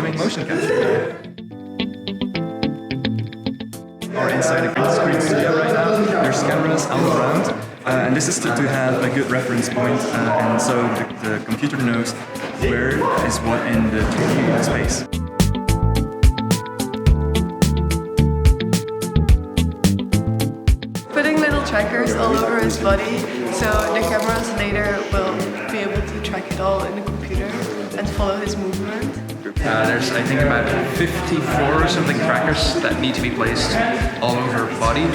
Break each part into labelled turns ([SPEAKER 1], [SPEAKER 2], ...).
[SPEAKER 1] make motion capture. Or inside a green screen studio right now, there's cameras all around, and this is to have a good reference point, and so the computer knows where is what in the 3D space.
[SPEAKER 2] Putting little trackers all over his body, so the cameras later will be able to track it all in the computer and follow his movement.
[SPEAKER 3] There's, I think, about 54 or something trackers that need to be placed all over her body.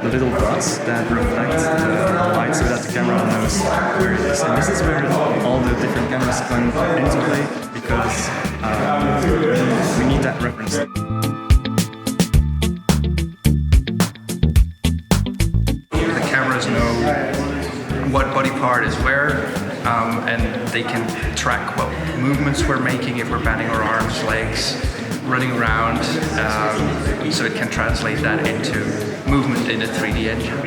[SPEAKER 1] The little dots that reflect the light so that the camera knows where it is. And this is where all the different cameras come into play, because we need that reference.
[SPEAKER 3] The cameras know what body part is where, and they can track what movements we're making, if we're bending our arms, legs, running around, so it can translate that into movement in a 3D engine.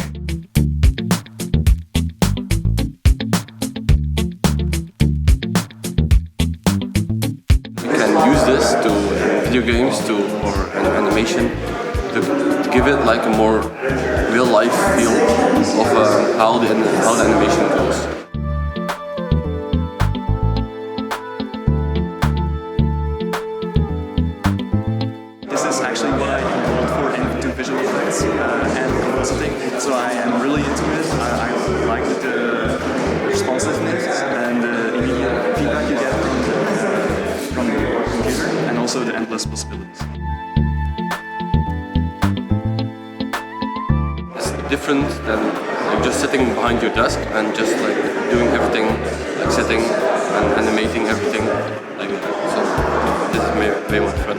[SPEAKER 4] You can use this to video games or animation to give it like a more real life feel of how the animation goes.
[SPEAKER 1] This is actually what I enrolled for into visual effects and compositing, so I am really into it. I like the responsiveness and the immediate feedback you get from the computer, and also the endless possibilities.
[SPEAKER 4] It's different than like just sitting behind your desk and just like doing everything, like sitting and animating everything like that. So this is way more fun.